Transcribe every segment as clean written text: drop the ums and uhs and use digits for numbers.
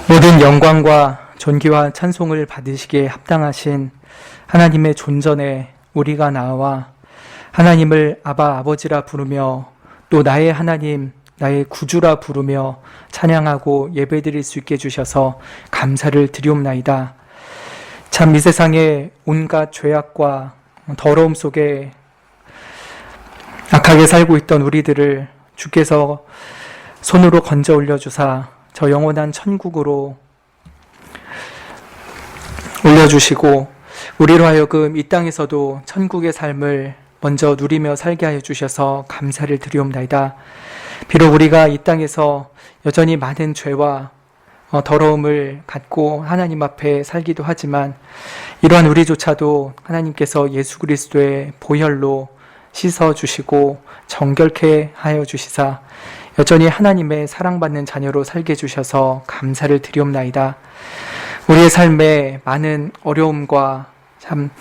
모든 영광과 존귀와 찬송을 받으시기에 합당하신 하나님의 존전에 우리가 나와 하나님을 아바 아버지라 부르며 또 나의 하나님, 나의 구주라 부르며 찬양하고 예배드릴 수 있게 해주셔서 감사를 드리옵나이다. 참 이 세상에 온갖 죄악과 더러움 속에 악하게 살고 있던 우리들을 주께서 손으로 건져 올려주사 저 영원한 천국으로 올려주시고 우리로 하여금 이 땅에서도 천국의 삶을 먼저 누리며 살게 하여 주셔서 감사를 드리옵나이다. 비록 우리가 이 땅에서 여전히 많은 죄와 더러움을 갖고 하나님 앞에 살기도 하지만 이러한 우리조차도 하나님께서 예수 그리스도의 보혈로 씻어주시고 정결케 하여 주시사 여전히 하나님의 사랑받는 자녀로 살게 해주셔서 감사를 드리옵나이다. 우리의 삶에 많은 어려움과 참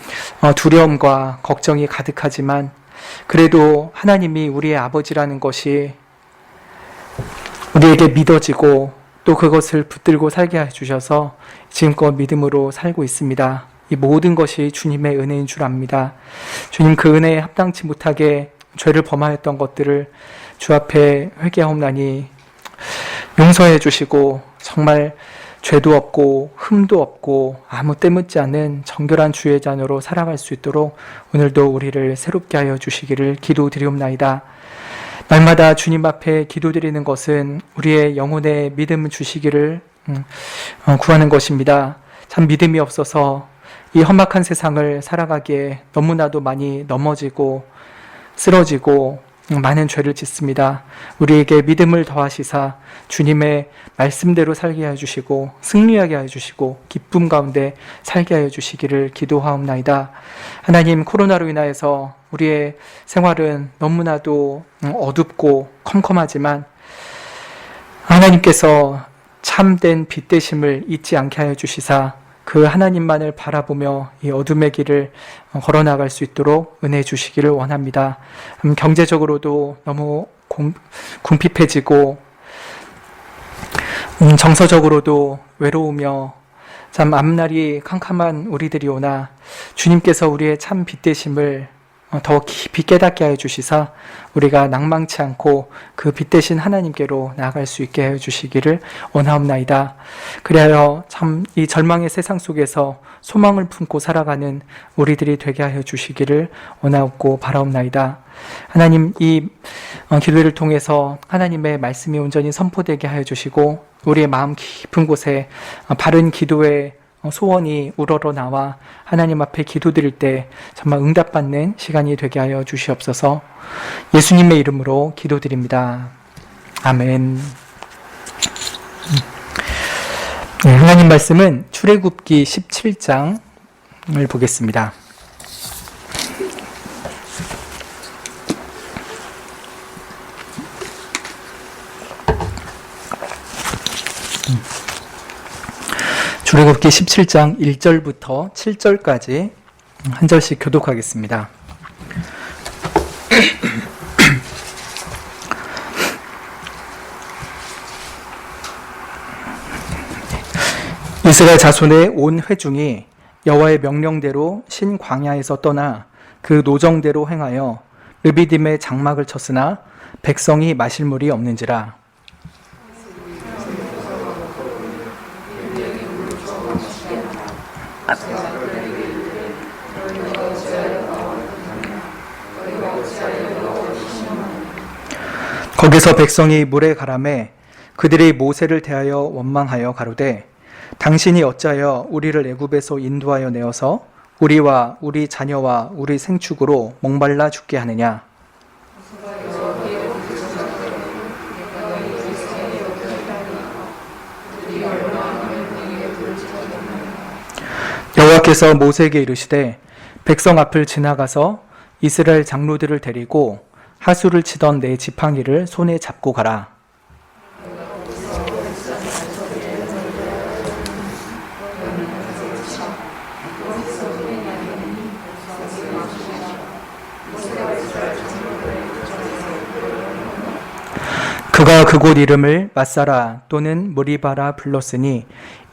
두려움과 걱정이 가득하지만 그래도 하나님이 우리의 아버지라는 것이 우리에게 믿어지고 또 그것을 붙들고 살게 해주셔서 지금껏 믿음으로 살고 있습니다. 이 모든 것이 주님의 은혜인 줄 압니다. 주님 그 은혜에 합당치 못하게 죄를 범하였던 것들을 주 앞에 회개하옵나니 용서해 주시고 정말 죄도 없고 흠도 없고 아무 때묻지 않은 정결한 주의 자녀로 살아갈 수 있도록 오늘도 우리를 새롭게 하여 주시기를 기도드리옵나이다. 날마다 주님 앞에 기도드리는 것은 우리의 영혼의 믿음 주시기를 구하는 것입니다. 참 믿음이 없어서 이 험악한 세상을 살아가기에 너무나도 많이 넘어지고 쓰러지고 많은 죄를 짓습니다. 우리에게 믿음을 더하시사 주님의 말씀대로 살게 하여 주시고 승리하게 하여 주시고 기쁨 가운데 살게 하여 주시기를 기도하옵나이다. 하나님, 코로나로 인하여서 우리의 생활은 너무나도 어둡고 컴컴하지만 하나님께서 참된 빛 되심을 잊지 않게 하여 주시사 그 하나님만을 바라보며 이 어둠의 길을 걸어나갈 수 있도록 은혜 주시기를 원합니다. 경제적으로도 너무 궁핍해지고 정서적으로도 외로우며 참 앞날이 캄캄한 우리들이 오나 주님께서 우리의 참 빛 되심을 더 깊이 깨닫게 하여 주시사 우리가 낭망치 않고 그 빛 대신 하나님께로 나아갈 수 있게 하여 주시기를 원하옵나이다. 그리하여 참 이 절망의 세상 속에서 소망을 품고 살아가는 우리들이 되게 하여 주시기를 원하옵고 바라옵나이다. 하나님, 이 기도를 통해서 하나님의 말씀이 온전히 선포되게 하여 주시고 우리의 마음 깊은 곳에 바른 기도의 소원이 우러러 나와 하나님 앞에 기도드릴 때 정말 응답받는 시간이 되게 하여 주시옵소서. 예수님의 이름으로 기도드립니다. 아멘. 하나님 말씀은 출애굽기 17장을 보겠습니다. 출애굽기 17장 1절부터 7절까지 한 절씩 교독하겠습니다. 이스라엘 자손의 온 회중이 여호와의 명령대로 신 광야에서 떠나 그 노정대로 행하여 르비딤의 장막을 쳤으나 백성이 마실 물이 없는지라. 거기서 백성이 물에 가라매 그들이 모세를 대하여 원망하여 가로되 당신이 어찌하여 우리를 애굽에서 인도하여 내어서 우리와 우리 자녀와 우리 생축으로 목말라 죽게 하느냐. 여호와께서 모세에게 이르시되 백성 앞을 지나가서 이스라엘 장로들을 데리고 하수를 치던 내 지팡이를 손에 잡고 가라. 그가 그곳 이름을 마사라 또는 무리바라 불렀으니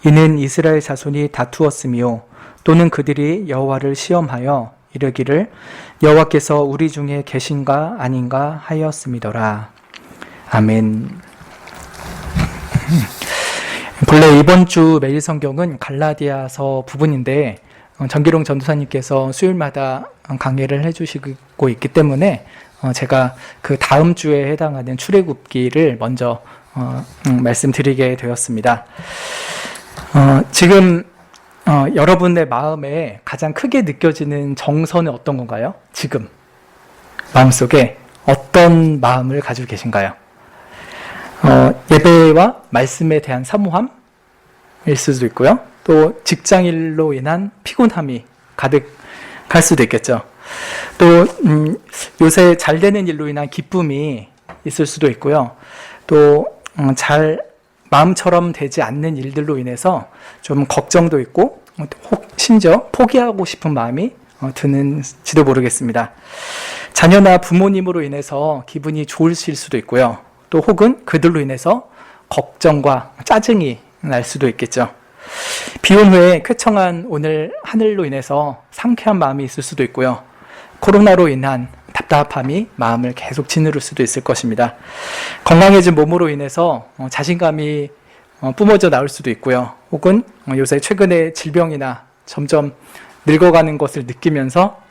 이는 이스라엘 자손이 다투었으며 또는 그들이 여호와를 시험하여 이르기를 여호와께서 우리 중에 계신가 아닌가 하였음이더라. 아멘. 본래 이번 주 매일 성경은 갈라디아서 부분인데 정기롱 전도사님께서 수요일마다 강의를 해주시고 있기 때문에 제가 그 다음 주에 해당하는 출애굽기를 먼저 말씀드리게 되었습니다. 지금 여러분의 마음에 가장 크게 느껴지는 정서는 어떤 건가요? 지금 마음속에 어떤 마음을 가지고 계신가요? 예배와 말씀에 대한 사모함일 수도 있고요. 또 직장일로 인한 피곤함이 가득할 수도 있겠죠. 또 요새 잘 되는 일로 인한 기쁨이 있을 수도 있고요. 또 마음처럼 되지 않는 일들로 인해서 좀 걱정도 있고 심지어 포기하고 싶은 마음이 드는지도 모르겠습니다. 자녀나 부모님으로 인해서 기분이 좋으실 수도 있고요. 또 혹은 그들로 인해서 걱정과 짜증이 날 수도 있겠죠. 비온 후에 쾌청한 오늘 하늘로 인해서 상쾌한 마음이 있을 수도 있고요. 코로나로 인한 답답함이 마음을 계속 짓누를 수도 있을 것입니다. 건강해진 몸으로 인해서 자신감이 뿜어져 나올 수도 있고요. 혹은 요새 최근에 질병이나 점점 늙어가는 것을 느끼면서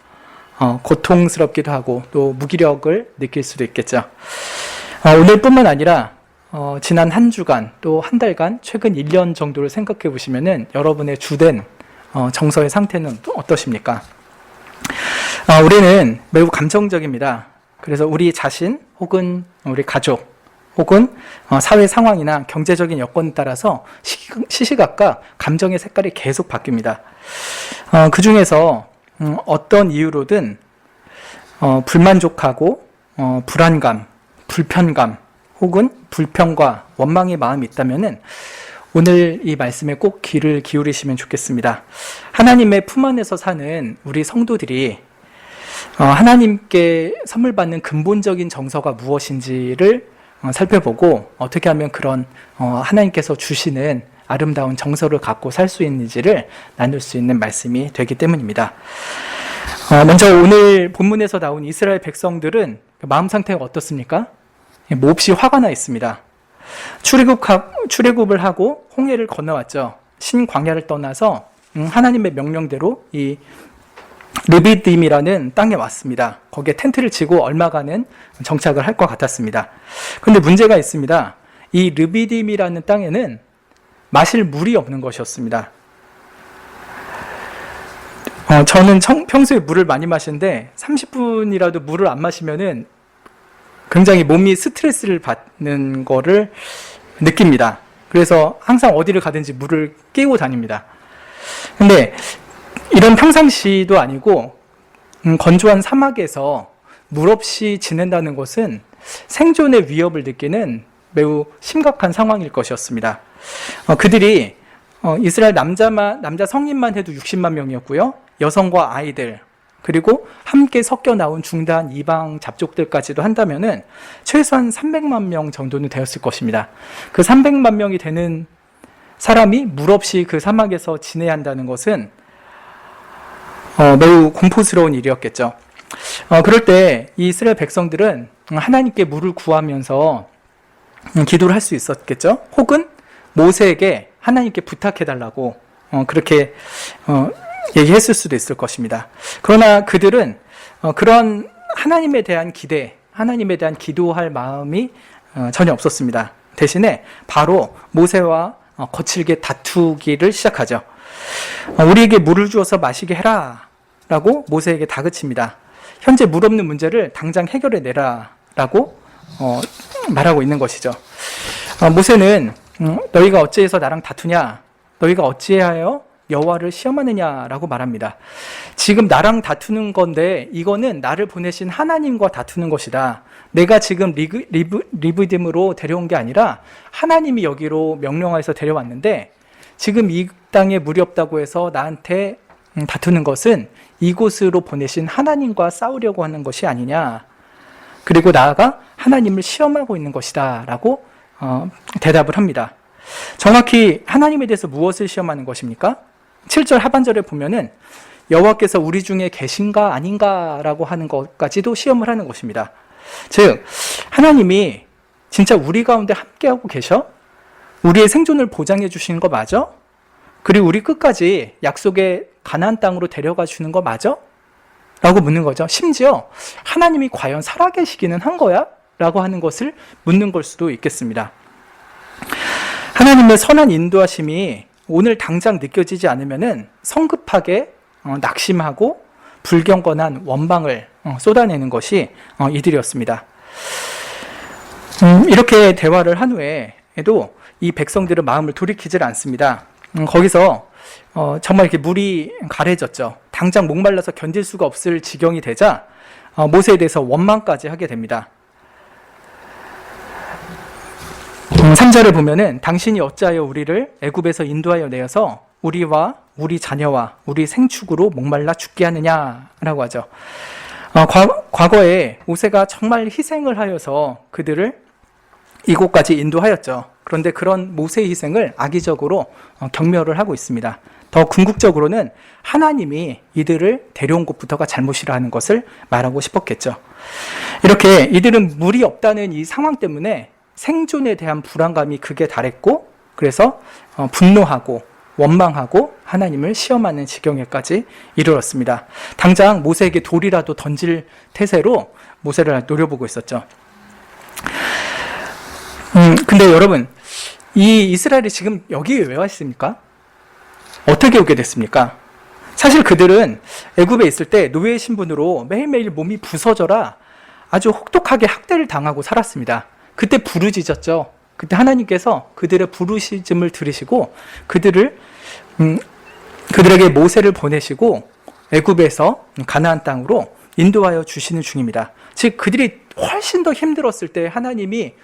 고통스럽기도 하고 또 무기력을 느낄 수도 있겠죠. 오늘뿐만 아니라 지난 한 주간 또 한 달간 최근 1년 정도를 생각해 보시면은 여러분의 주된 정서의 상태는 또 어떠십니까? 우리는 매우 감정적입니다. 그래서 우리 자신 혹은 우리 가족 혹은 사회 상황이나 경제적인 여건에 따라서 시시각각 감정의 색깔이 계속 바뀝니다. 그 중에서 어떤 이유로든 불만족하고 불안감, 불편감 혹은 불평과 원망의 마음이 있다면은 오늘 이 말씀에 꼭 귀를 기울이시면 좋겠습니다. 하나님의 품 안에서 사는 우리 성도들이 하나님께 선물 받는 근본적인 정서가 무엇인지를 살펴보고 어떻게 하면 그런 하나님께서 주시는 아름다운 정서를 갖고 살 수 있는지를 나눌 수 있는 말씀이 되기 때문입니다. 먼저 오늘 본문에서 나온 이스라엘 백성들은 마음 상태가 어떻습니까? 몹시 화가 나 있습니다. 출애굽을 하고 홍해를 건너왔죠. 신광야를 떠나서 하나님의 명령대로 이 르비딤이라는 땅에 왔습니다. 거기에 텐트를 치고 얼마간은 정착을 할 것 같았습니다. 그런데 문제가 있습니다. 이 르비딤이라는 땅에는 마실 물이 없는 것이었습니다. 저는 평소에 물을 많이 마시는데 30분이라도 물을 안 마시면은 굉장히 몸이 스트레스를 받는 거를 느낍니다. 그래서 항상 어디를 가든지 물을 끼고 다닙니다. 근데 이런 평상시도 아니고 건조한 사막에서 물 없이 지낸다는 것은 생존의 위협을 느끼는 매우 심각한 상황일 것이었습니다. 그들이 이스라엘 남자 성인만 해도 60만 명이었고요. 여성과 아이들 그리고 함께 섞여 나온 중단 이방 잡족들까지도 한다면은 최소한 300만 명 정도는 되었을 것입니다. 그 300만 명이 되는 사람이 물 없이 그 사막에서 지내야 한다는 것은 매우 공포스러운 일이었겠죠. 그럴 때 이 이스라엘 백성들은 하나님께 물을 구하면서 기도를 할 수 있었겠죠. 혹은 모세에게 하나님께 부탁해달라고 그렇게 얘기했을 수도 있을 것입니다. 그러나 그들은 그런 하나님에 대한 기대, 하나님에 대한 기도할 마음이 전혀 없었습니다. 대신에 바로 모세와 거칠게 다투기를 시작하죠. 우리에게 물을 주어서 마시게 해라 라고 모세에게 다그칩니다. 현재 물 없는 문제를 당장 해결해 내라 라고 말하고 있는 것이죠. 모세는 너희가 어찌해서 나랑 다투냐? 너희가 어찌하여 여호와를 시험하느냐라고 말합니다. 지금 나랑 다투는 건데 이거는 나를 보내신 하나님과 다투는 것이다. 내가 지금 리브딤으로 데려온 게 아니라 하나님이 여기로 명령하여서 데려왔는데 지금 이 땅에 물이 없다고 해서 나한테 다투는 것은 이곳으로 보내신 하나님과 싸우려고 하는 것이 아니냐. 그리고 나아가 하나님을 시험하고 있는 것이다 라고 대답을 합니다. 정확히 하나님에 대해서 무엇을 시험하는 것입니까? 7절 하반절에 보면은 여호와께서 우리 중에 계신가 아닌가 라고 하는 것까지도 시험을 하는 것입니다. 즉 하나님이 진짜 우리 가운데 함께하고 계셔? 우리의 생존을 보장해 주시는 거 맞아? 그리고 우리 끝까지 약속의 가나안 땅으로 데려가 주는 거 맞아? 라고 묻는 거죠. 심지어 하나님이 과연 살아계시기는 한 거야? 라고 하는 것을 묻는 걸 수도 있겠습니다. 하나님의 선한 인도하심이 오늘 당장 느껴지지 않으면은 성급하게 낙심하고 불경건한 원망을 쏟아내는 것이 이들이었습니다. 이렇게 대화를 한 후에도 이 백성들은 마음을 돌이키질 않습니다. 거기서 정말 이렇게 물이 가래졌죠. 당장 목말라서 견딜 수가 없을 지경이 되자 모세에 대해서 원망까지 하게 됩니다. 3절을 보면은 당신이 어찌하여 우리를 애굽에서 인도하여 내어서 우리와 우리 자녀와 우리 생축으로 목말라 죽게 하느냐라고 하죠. 과거에 모세가 정말 희생을 하여서 그들을 이곳까지 인도하였죠. 그런데 그런 모세의 희생을 악의적으로 경멸을 하고 있습니다. 더 궁극적으로는 하나님이 이들을 데려온 곳부터가 잘못이라 하는 것을 말하고 싶었겠죠. 이렇게 이들은 물이 없다는 이 상황 때문에 생존에 대한 불안감이 극에 달했고, 그래서 분노하고 원망하고 하나님을 시험하는 지경에까지 이르렀습니다. 당장 모세에게 돌이라도 던질 태세로 모세를 노려보고 있었죠. 근데 여러분, 이 이스라엘이 지금 여기에 왜 와 있습니까? 어떻게 오게 됐습니까? 사실 그들은 애굽에 있을 때 노예 신분으로 매일매일 몸이 부서져라 아주 혹독하게 학대를 당하고 살았습니다. 그때 부르짖었죠. 그때 하나님께서 그들의 부르짖음을 들으시고 그들에게 모세를 보내시고 애굽에서 가나안 땅으로 인도하여 주시는 중입니다. 즉 그들이 훨씬 더 힘들었을 때 하나님이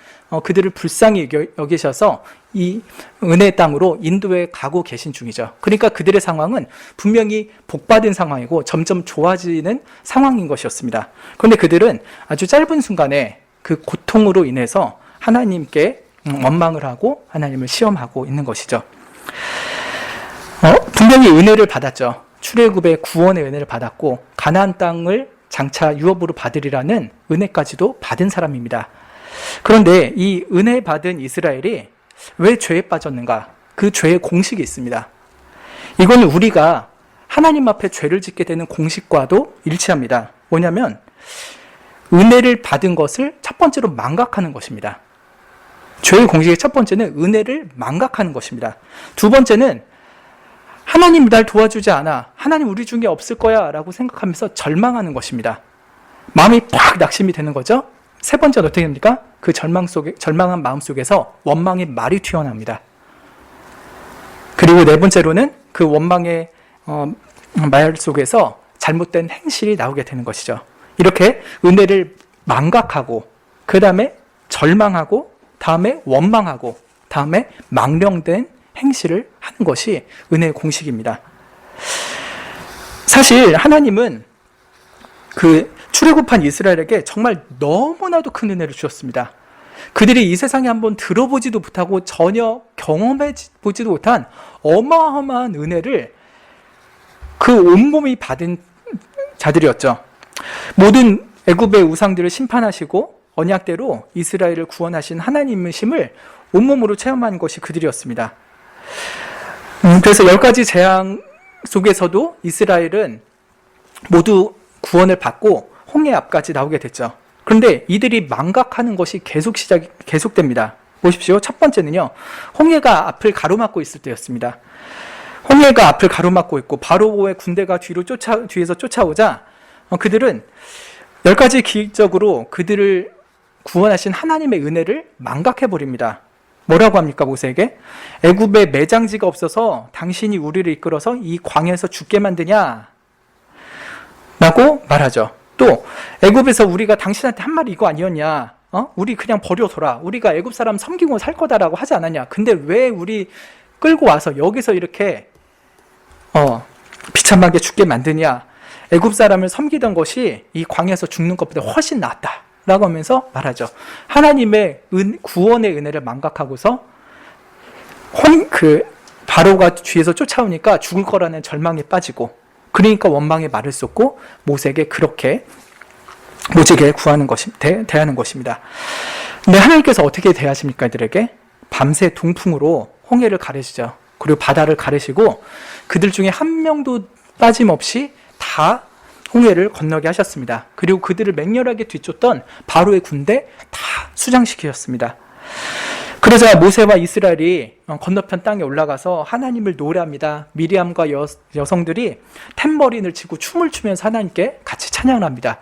그들을 불쌍히 여기셔서 이 은혜의 땅으로 인도해 가고 계신 중이죠. 그러니까 그들의 상황은 분명히 복받은 상황이고 점점 좋아지는 상황인 것이었습니다. 그런데 그들은 아주 짧은 순간에 그 고통으로 인해서 하나님께 원망을 하고 하나님을 시험하고 있는 것이죠. 분명히 은혜를 받았죠. 출애굽의 구원의 은혜를 받았고 가나안 땅을 장차 유업으로 받으리라는 은혜까지도 받은 사람입니다. 그런데 이 은혜 받은 이스라엘이 왜 죄에 빠졌는가? 그 죄의 공식이 있습니다. 이건 우리가 하나님 앞에 죄를 짓게 되는 공식과도 일치합니다. 뭐냐면 은혜를 받은 것을 첫 번째로 망각하는 것입니다. 죄의 공식의 첫 번째는 은혜를 망각하는 것입니다. 두 번째는 하나님 날 도와주지 않아, 하나님 우리 중에 없을 거야 라고 생각하면서 절망하는 것입니다. 마음이 팍 낙심이 되는 거죠. 세 번째는 어떻게 됩니까? 그 절망한 마음 속에서 원망의 말이 튀어나옵니다. 그리고 네 번째로는 그 원망의 말 속에서 잘못된 행실이 나오게 되는 것이죠. 이렇게 은혜를 망각하고 그 다음에 절망하고 다음에 원망하고 다음에 망령된 행실을 하는 것이 은혜의 공식입니다. 사실 하나님은 그 출애굽한 이스라엘에게 정말 너무나도 큰 은혜를 주셨습니다. 그들이 이 세상에 한번 들어보지도 못하고 전혀 경험해보지도 못한 어마어마한 은혜를 그 온몸이 받은 자들이었죠. 모든 애굽의 우상들을 심판하시고 언약대로 이스라엘을 구원하신 하나님이심을 온몸으로 체험한 것이 그들이었습니다. 그래서 10가지 재앙 속에서도 이스라엘은 모두 구원을 받고 홍해 앞까지 나오게 됐죠. 그런데 이들이 망각하는 것이 계속됩니다. 보십시오. 첫 번째는요, 홍해가 앞을 가로막고 있을 때였습니다. 홍해가 앞을 가로막고 있고 바로의 군대가 뒤에서 쫓아오자 그들은 10가지 기적으로 그들을 구원하신 하나님의 은혜를 망각해버립니다. 뭐라고 합니까, 모세에게? 애굽에 매장지가 없어서 당신이 우리를 이끌어서 이 광야에서 죽게 만드냐? 라고 말하죠. 또 애굽에서 우리가 당신한테 한 말이 이거 아니었냐? 우리 그냥 버려둬라. 우리가 애굽 사람 섬기고 살 거다라고 하지 않았냐? 근데 왜 우리 끌고 와서 여기서 이렇게 비참하게 죽게 만드냐? 애굽 사람을 섬기던 것이 이 광야에서 죽는 것보다 훨씬 낫다. 라고 하면서 말하죠. 하나님의 구원의 은혜를 망각하고서 바로가 뒤에서 쫓아오니까 죽을 거라는 절망에 빠지고, 그러니까 원망의 말을 쏟고 모세에게 그렇게 모세에게 대하는 것입니다. 근데 하나님께서 어떻게 대하십니까? 이들에게 밤새 동풍으로 홍해를 가르시죠. 그리고 바다를 가르시고 그들 중에 한 명도 빠짐없이 다 홍해를 건너게 하셨습니다. 그리고 그들을 맹렬하게 뒤쫓던 바로의 군대 다 수장시키셨습니다. 그러자 모세와 이스라엘이 건너편 땅에 올라가서 하나님을 노래합니다. 미리암과 여성들이 탬버린을 치고 춤을 추면서 하나님께 같이 찬양을 합니다.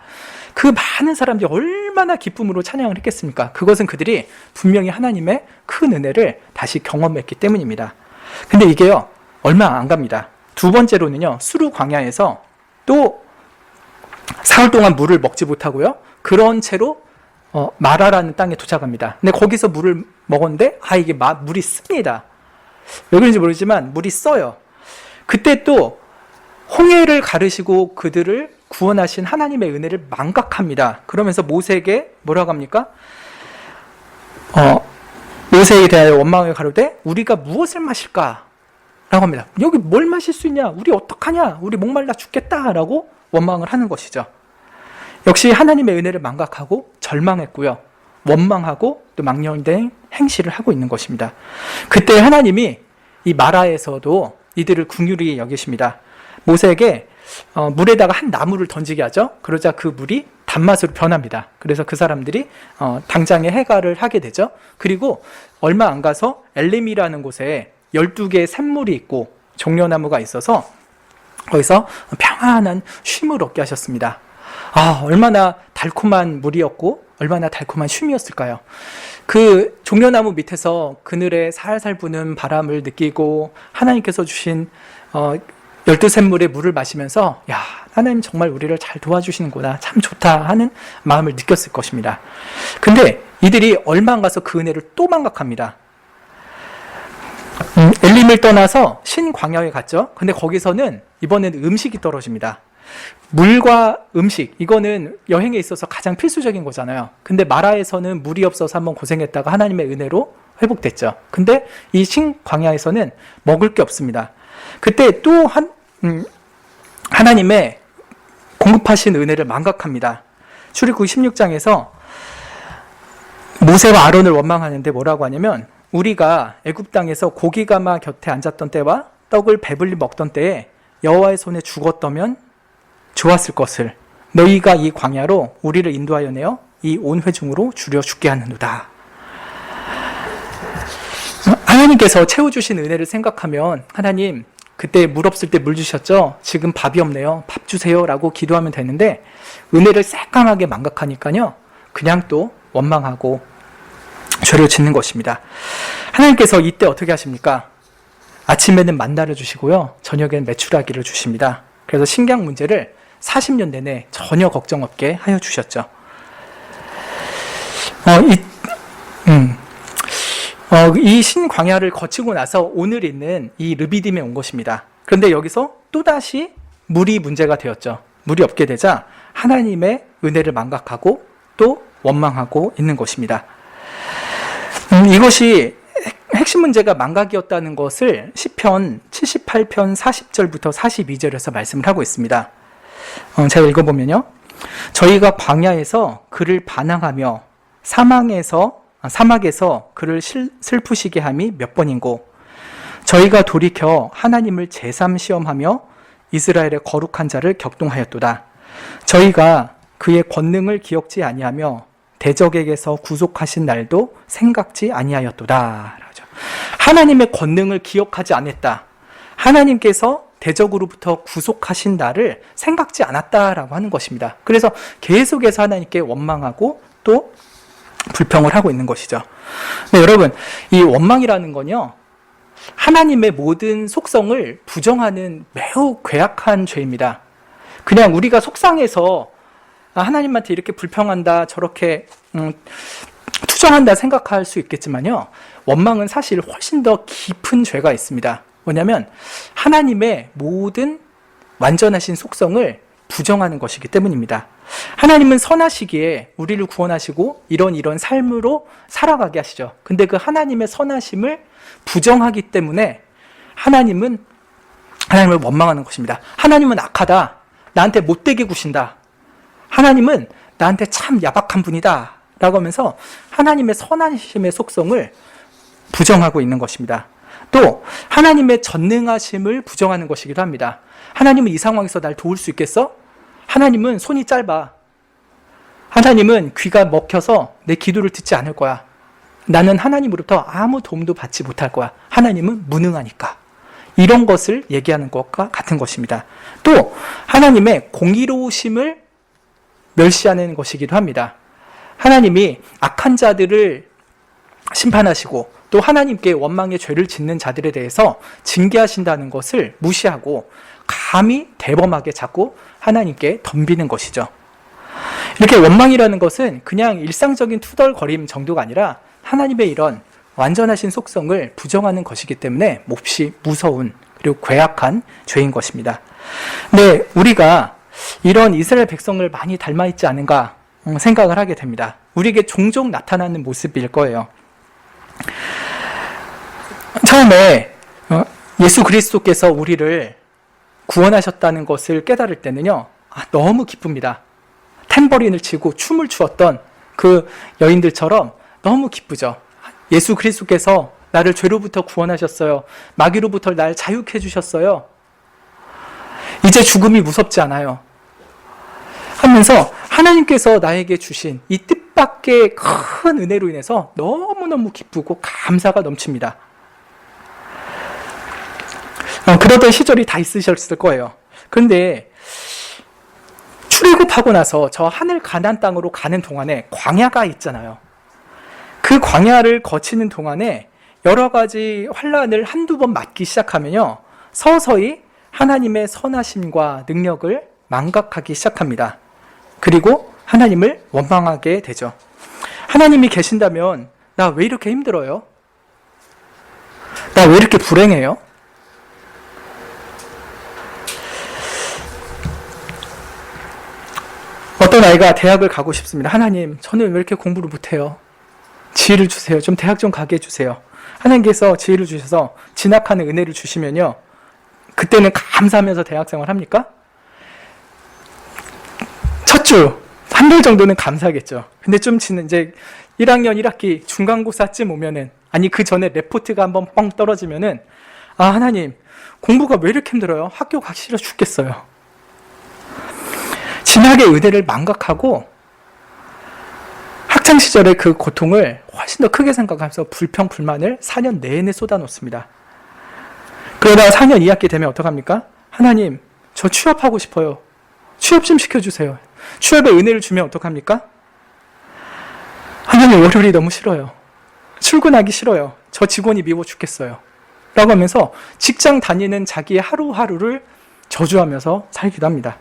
그 많은 사람들이 얼마나 기쁨으로 찬양을 했겠습니까? 그것은 그들이 분명히 하나님의 큰 은혜를 다시 경험했기 때문입니다. 근데 이게요, 얼마 안 갑니다. 두 번째로는요, 수르 광야에서 또 사흘 동안 물을 먹지 못하고요, 그런 채로 마라라는 땅에 도착합니다. 근데 거기서 물을 먹었는데 이게 물이 씁니다. 왜 그런지 모르지만 물이 써요. 그때 또 홍해를 가르시고 그들을 구원하신 하나님의 은혜를 망각합니다. 그러면서 모세에게 뭐라고 합니까? 모세에 대하여 원망을 가로되 우리가 무엇을 마실까? 라고 합니다. 여기 뭘 마실 수 있냐? 우리 어떡하냐? 우리 목말라 죽겠다 라고 원망을 하는 것이죠. 역시 하나님의 은혜를 망각하고 절망했고요, 원망하고 또 망령된 행실을 하고 있는 것입니다. 그때 하나님이 이 마라에서도 이들을 긍휼히 여기십니다. 모세에게 물에다가 한 나무를 던지게 하죠. 그러자 그 물이 단맛으로 변합니다. 그래서 그 사람들이 당장에 해갈을 하게 되죠. 그리고 얼마 안 가서 엘림이라는 곳에 12개의 샘물이 있고 종려나무가 있어서 거기서 평안한 쉼을 얻게 하셨습니다. 얼마나 달콤한 물이었고 얼마나 달콤한 쉼이었을까요? 그 종려나무 밑에서 그늘에 살살 부는 바람을 느끼고 하나님께서 주신 12샘물의 물을 마시면서 하나님 정말 우리를 잘 도와주시는구나, 참 좋다 하는 마음을 느꼈을 것입니다. 근데 이들이 얼마 안 가서 그 은혜를 또 망각합니다. 엘림을 떠나서 신광야에 갔죠. 근데 거기서는 이번에는 음식이 떨어집니다. 물과 음식, 이거는 여행에 있어서 가장 필수적인 거잖아요. 근데 마라에서는 물이 없어서 한번 고생했다가 하나님의 은혜로 회복됐죠. 근데 이 신광야에서는 먹을 게 없습니다. 그때 또 하나님의 공급하신 은혜를 망각합니다. 출애굽기 16장에서 모세와 아론을 원망하는데 뭐라고 하냐면, 우리가 애굽 땅에서 고기가마 곁에 앉았던 때와 떡을 배불리 먹던 때에 여호와의 손에 죽었다면 좋았을 것을 너희가 이 광야로 우리를 인도하여 내어 이 온 회중으로 줄여 죽게 하는도다. 하나님께서 채워주신 은혜를 생각하면, 하나님 그때 물 없을 때 물 주셨죠? 지금 밥이 없네요, 밥 주세요 라고 기도하면 되는데, 은혜를 새까맣게 망각하니까요, 그냥 또 원망하고 죄를 짓는 것입니다. 하나님께서 이때 어떻게 하십니까? 아침에는 만나를 주시고요, 저녁에는 메추라기를 주십니다. 그래서 식량 문제를 40년 내내 전혀 걱정 없게 하여 주셨죠. 이 신광야를 거치고 나서 오늘 있는 이 르비딤에 온 것입니다. 그런데 여기서 또다시 물이 문제가 되었죠. 물이 없게 되자 하나님의 은혜를 망각하고 또 원망하고 있는 것입니다. 이것이 핵심 문제가 망각이었다는 것을 시편 78편 40절부터 42절에서 말씀을 하고 있습니다. 제가 읽어보면요, 저희가 광야에서 그를 반항하며 사막에서 그를 슬프시게 함이 몇 번인고, 저희가 돌이켜 하나님을 제삼시험하며 이스라엘의 거룩한 자를 격동하였도다. 저희가 그의 권능을 기억지 아니하며 대적에게서 구속하신 날도 생각지 아니하였도다. 하나님의 권능을 기억하지 않았다. 하나님께서 대적으로부터 구속하신 날을 생각지 않았다라고 하는 것입니다. 그래서 계속해서 하나님께 원망하고 또 불평을 하고 있는 것이죠. 네, 여러분, 이 원망이라는 건요, 하나님의 모든 속성을 부정하는 매우 괴악한 죄입니다. 그냥 우리가 속상해서 하나님한테 이렇게 불평한다, 저렇게 투정한다 생각할 수 있겠지만요, 원망은 사실 훨씬 더 깊은 죄가 있습니다. 뭐냐면 하나님의 모든 완전하신 속성을 부정하는 것이기 때문입니다. 하나님은 선하시기에 우리를 구원하시고 이런 삶으로 살아가게 하시죠. 근데 그 하나님의 선하심을 부정하기 때문에 하나님을 원망하는 것입니다. 하나님은 악하다. 나한테 못되게 구신다. 하나님은 나한테 참 야박한 분이다. 라고 하면서 하나님의 선하심의 속성을 부정하고 있는 것입니다. 또 하나님의 전능하심을 부정하는 것이기도 합니다. 하나님은 이 상황에서 날 도울 수 있겠어? 하나님은 손이 짧아. 하나님은 귀가 먹혀서 내 기도를 듣지 않을 거야. 나는 하나님으로부터 아무 도움도 받지 못할 거야. 하나님은 무능하니까. 이런 것을 얘기하는 것과 같은 것입니다. 또 하나님의 공의로우심을 멸시하는 것이기도 합니다. 하나님이 악한 자들을 심판하시고 또 하나님께 원망의 죄를 짓는 자들에 대해서 징계하신다는 것을 무시하고 감히 대범하게 자꾸 하나님께 덤비는 것이죠. 이렇게 원망이라는 것은 그냥 일상적인 투덜거림 정도가 아니라 하나님의 이런 완전하신 속성을 부정하는 것이기 때문에 몹시 무서운 그리고 괴악한 죄인 것입니다. 네, 우리가 이런 이스라엘 백성을 많이 닮아 있지 않은가 생각을 하게 됩니다. 우리에게 종종 나타나는 모습일 거예요. 처음에 예수 그리스도께서 우리를 구원하셨다는 것을 깨달을 때는요, 너무 기쁩니다. 탬버린을 치고 춤을 추었던 그 여인들처럼 너무 기쁘죠. 예수 그리스도께서 나를 죄로부터 구원하셨어요. 마귀로부터 날 자유케 해주셨어요. 이제 죽음이 무섭지 않아요. 하면서 하나님께서 나에게 주신 이 뜻밖의 큰 은혜로 인해서 너무너무 기쁘고 감사가 넘칩니다. 그러던 시절이 다 있으셨을 거예요. 그런데 출애굽하고 나서 저 하늘 가나안 땅으로 가는 동안에 광야가 있잖아요. 그 광야를 거치는 동안에 여러 가지 환난을 한두 번 맞기 시작하면요, 서서히 하나님의 선하심과 능력을 망각하기 시작합니다. 그리고 하나님을 원망하게 되죠. 하나님이 계신다면 나 왜 이렇게 힘들어요? 나 왜 이렇게 불행해요? 어떤 아이가 대학을 가고 싶습니다. 하나님, 저는 왜 이렇게 공부를 못해요? 지혜를 주세요. 좀 대학 좀 가게 해주세요. 하나님께서 지혜를 주셔서 진학하는 은혜를 주시면요, 그때는 감사하면서 대학생활 합니까? 첫 주, 한 달 정도는 감사하겠죠. 근데 좀 지는 이제 1학년 1학기 중간고사쯤 오면은, 아니 그 전에 레포트가 한번 뻥 떨어지면은, 하나님, 공부가 왜 이렇게 힘들어요? 학교 가기 싫어 죽겠어요. 진학의 은혜를 망각하고 학창시절의 그 고통을 훨씬 더 크게 생각하면서 불평, 불만을 4년 내내 쏟아놓습니다. 그러다가 4년 2학기 되면 어떡합니까? 하나님, 저 취업하고 싶어요. 취업 좀 시켜주세요. 취업의 은혜를 주면 어떡합니까? 하나님, 월요일이 너무 싫어요. 출근하기 싫어요. 저 직원이 미워 죽겠어요. 라고 하면서 직장 다니는 자기의 하루하루를 저주하면서 살기도 합니다.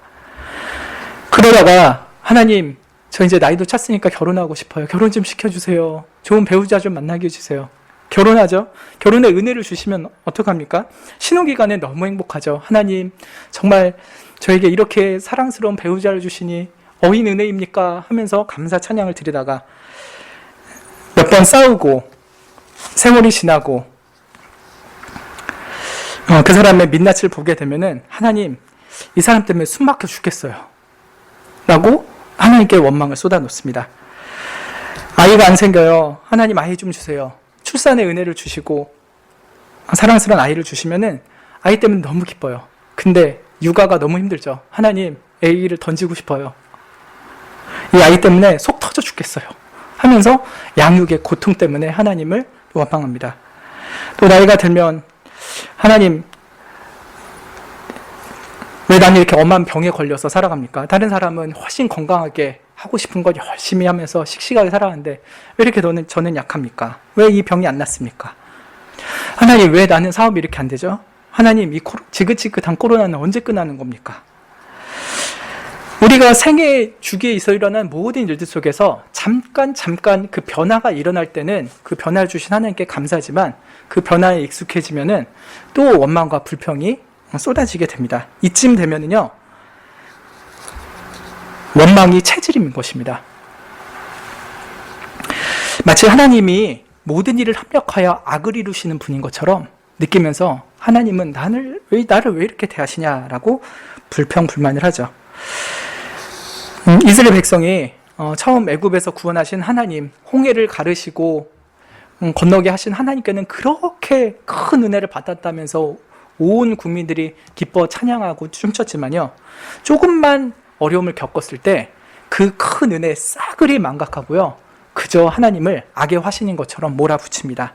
그러다가 하나님, 저 이제 나이도 찼으니까 결혼하고 싶어요. 결혼 좀 시켜주세요. 좋은 배우자 좀 만나게 해주세요. 결혼하죠. 결혼의 은혜를 주시면 어떡합니까? 신혼기간에 너무 행복하죠. 하나님, 정말 저에게 이렇게 사랑스러운 배우자를 주시니 어인 은혜입니까? 하면서 감사 찬양을 드리다가 몇 번 싸우고 세월이 지나고 그 사람의 민낯을 보게 되면은 하나님, 이 사람 때문에 숨 막혀 죽겠어요. 라고 하나님께 원망을 쏟아놓습니다. 아이가 안 생겨요. 하나님, 아이 좀 주세요. 출산의 은혜를 주시고 사랑스러운 아이를 주시면은 아이 때문에 너무 기뻐요. 근데 육아가 너무 힘들죠. 하나님, 아이를 던지고 싶어요. 이 아이 때문에 속 터져 죽겠어요. 하면서 양육의 고통 때문에 하나님을 원망합니다. 또 나이가 들면 하나님, 왜 나는 이렇게 엄한 병에 걸려서 살아갑니까? 다른 사람은 훨씬 건강하게 하고 싶은 것 열심히 하면서 씩씩하게 살아가는데 왜 이렇게 저는 약합니까? 왜 이 병이 안 낫습니까? 하나님, 왜 나는 사업이 이렇게 안 되죠? 하나님, 이 지긋지긋한 코로나는 언제 끝나는 겁니까? 우리가 생애 주기에 있어 일어난 모든 일들 속에서 잠깐 그 변화가 일어날 때는 그 변화를 주신 하나님께 감사하지만 그 변화에 익숙해지면은 또 원망과 불평이 쏟아지게 됩니다. 이쯤 되면은요, 원망이 체질인 것입니다. 마치 하나님이 모든 일을 합력하여 악을 이루시는 분인 것처럼 느끼면서 하나님은 나를 왜 이렇게 대하시냐라고 불평불만을 하죠. 이스라엘 백성이 처음 애굽에서 구원하신 하나님, 홍해를 가르시고 건너게 하신 하나님께는 그렇게 큰 은혜를 받았다면서 온 국민들이 기뻐 찬양하고 춤췄지만요, 조금만 어려움을 겪었을 때 그 큰 은혜 싸그리 망각하고요, 그저 하나님을 악의 화신인 것처럼 몰아붙입니다.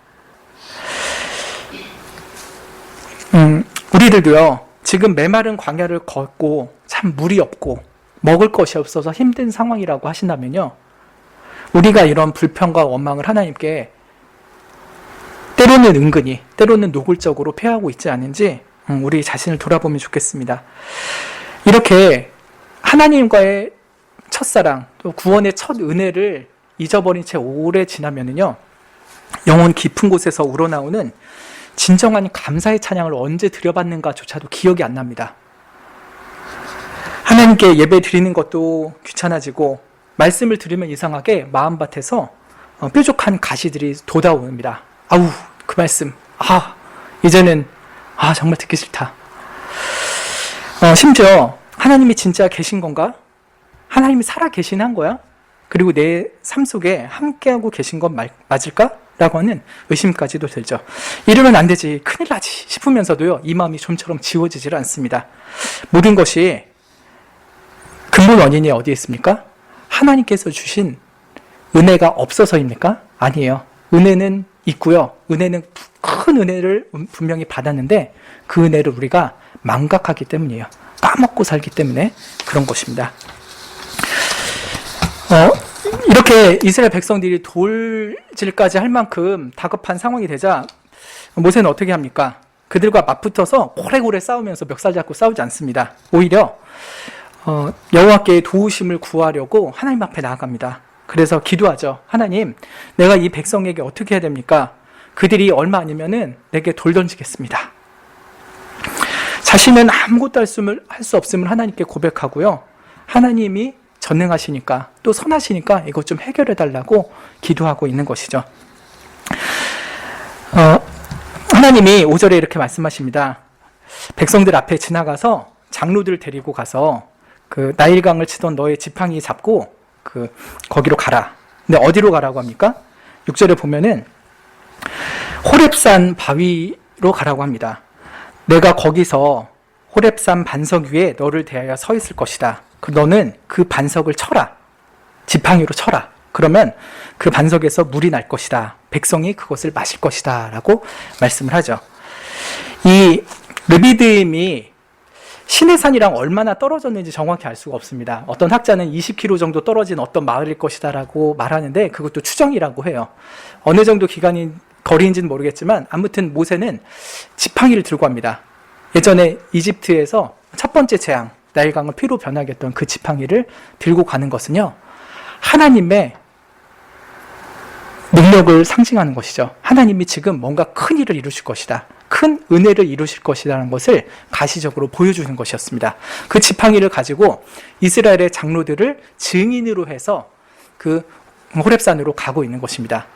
우리들도요, 지금 메마른 광야를 걷고 참 물이 없고 먹을 것이 없어서 힘든 상황이라고 하신다면요, 우리가 이런 불평과 원망을 하나님께 때로는 은근히, 때로는 노골적으로 표하고 있지 않은지 우리 자신을 돌아보면 좋겠습니다. 이렇게 하나님과의 첫사랑, 또 구원의 첫 은혜를 잊어버린 채 오래 지나면은요, 영혼 깊은 곳에서 우러나오는 진정한 감사의 찬양을 언제 드려봤는가조차도 기억이 안 납니다. 하나님께 예배 드리는 것도 귀찮아지고, 말씀을 들으면 이상하게 마음밭에서 뾰족한 가시들이 돋아옵니다. 아우, 그 말씀, 이제는 정말 듣기 싫다. 심지어 하나님이 진짜 계신 건가? 하나님이 살아 계신 거야? 그리고 내 삶 속에 함께하고 계신 건 맞을까? 라고 하는 의심까지도 들죠. 이러면 안 되지, 큰일 나지 싶으면서도요, 이 마음이 좀처럼 지워지질 않습니다. 모든 것이 근본 원인이 어디에 있습니까? 하나님께서 주신 은혜가 없어서입니까? 아니에요. 은혜는 있고요. 은혜는 큰 은혜를 분명히 받았는데 그 은혜를 우리가 망각하기 때문이에요. 까먹고 살기 때문에 그런 것입니다. 이렇게 이스라엘 백성들이 돌질까지 할 만큼 다급한 상황이 되자 모세는 어떻게 합니까? 그들과 맞붙어서 고래고래 싸우면서 멱살 잡고 싸우지 않습니다. 오히려 여호와께의 도우심을 구하려고 하나님 앞에 나아갑니다. 그래서 기도하죠. 하나님, 내가 이 백성에게 어떻게 해야 됩니까? 그들이 얼마 아니면은 내게 돌 던지겠습니다. 자신은 아무것도 할 수 없음을 하나님께 고백하고요, 하나님이 전능하시니까, 또 선하시니까 이것 좀 해결해 달라고 기도하고 있는 것이죠. 하나님이 5절에 이렇게 말씀하십니다. 백성들 앞에 지나가서 장로들 데리고 가서 그 나일강을 치던 너의 지팡이 잡고 거기로 가라. 근데 어디로 가라고 합니까? 6절에 보면은 호렙산 바위로 가라고 합니다. 내가 거기서 호렙산 반석 위에 너를 대하여 서 있을 것이다. 너는 그 반석을 쳐라. 지팡이로 쳐라. 그러면 그 반석에서 물이 날 것이다. 백성이 그것을 마실 것이다. 라고 말씀을 하죠. 이 르비딤이 시내산이랑 얼마나 떨어졌는지 정확히 알 수가 없습니다. 어떤 학자는 20km 정도 떨어진 어떤 마을일 것이다 라고 말하는데 그것도 추정이라고 해요. 어느 정도 거리인지는 모르겠지만 아무튼 모세는 지팡이를 들고 갑니다. 예전에 이집트에서 첫 번째 재앙, 나일강을 피로 변하게 했던 그 지팡이를 들고 가는 것은요, 하나님의 능력을 상징하는 것이죠. 하나님이 지금 뭔가 큰 일을 이루실 것이다. 큰 은혜를 이루실 것이라는 것을 가시적으로 보여주는 것이었습니다. 그 지팡이를 가지고 이스라엘의 장로들을 증인으로 해서 그 호렙산으로 가고 있는 것입니다.